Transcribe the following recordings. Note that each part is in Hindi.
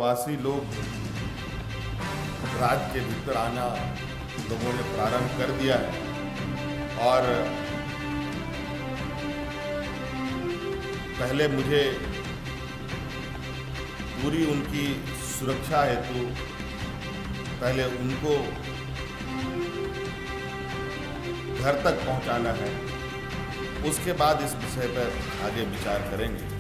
प्रवासी लोग राज्य के भीतर आना लोगों ने प्रारंभ कर दिया है और पहले मुझे पूरी उनकी सुरक्षा हेतु पहले उनको घर तक पहुंचाना है, उसके बाद इस विषय पर आगे विचार करेंगे।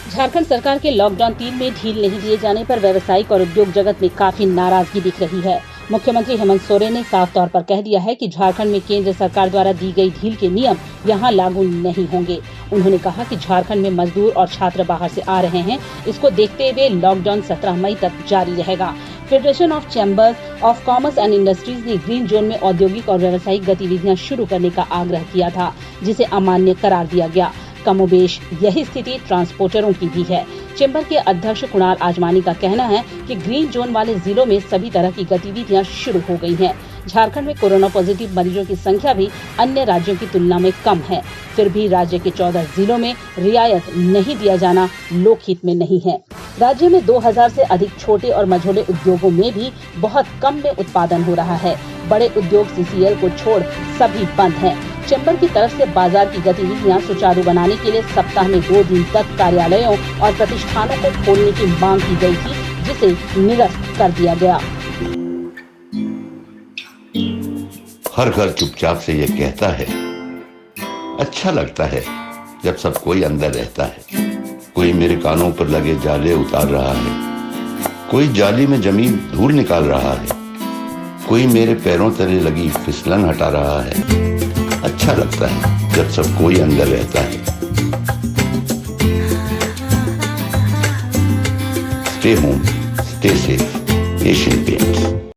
झारखंड सरकार के लॉकडाउन 3 में ढील नहीं दिए जाने पर व्यावसायिक और उद्योग जगत में काफी नाराजगी दिख रही है। मुख्यमंत्री हेमंत सोरेन ने साफ तौर पर कह दिया है कि झारखंड में केंद्र सरकार द्वारा दी गई ढील के नियम यहां लागू नहीं होंगे। उन्होंने कहा कि झारखंड में मजदूर और छात्र बाहर से आ रहे हैं, इसको देखते हुए लॉकडाउन 17 मई तक जारी रहेगा। Federation of chambers of commerce and industries ने ग्रीन जोन में औद्योगिक और व्यावसायिक गतिविधियां शुरू करने का आग्रह किया था, जिसे अमान्य करार दिया गया। कमोबेश यही स्थिति ट्रांसपोर्टरों की भी है। चैम्बर के अध्यक्ष कुणाल आजमानी का कहना है कि ग्रीन जोन वाले जिलों में सभी तरह की गतिविधियां शुरू हो गई हैं। झारखंड में कोरोना पॉजिटिव मरीजों की संख्या भी अन्य राज्यों की तुलना में कम है, फिर भी राज्य के 14 जिलों में रियायत नहीं दिया जाना लोकहित में नहीं है। राज्य में 2000 से अधिक छोटे और मझोले उद्योगों में भी बहुत कम में उत्पादन हो रहा है। बड़े उद्योग CCL को छोड़ सभी बंद हैं। चैम्बर की तरफ से बाजार की गतिविधियां सुचारू बनाने के लिए सप्ताह में 2 दिन तक कार्यालयों और प्रतिष्ठानों को खोलने की मांग की गई थी, जिसे निरस्त कर दिया गया। हर घर चुपचाप से ये कहता है, अच्छा लगता है जब सब कोई अंदर रहता है। कोई मेरे कानों पर लगे जाले उतार रहा है, कोई जाली में जमी धूल निकाल रहा है, कोई मेरे पैरों तले लगी फिसलन हटा रहा है। अच्छा लगता है जब सब कोई अंदर रहता है। Stay home, stay safe, Asian paints.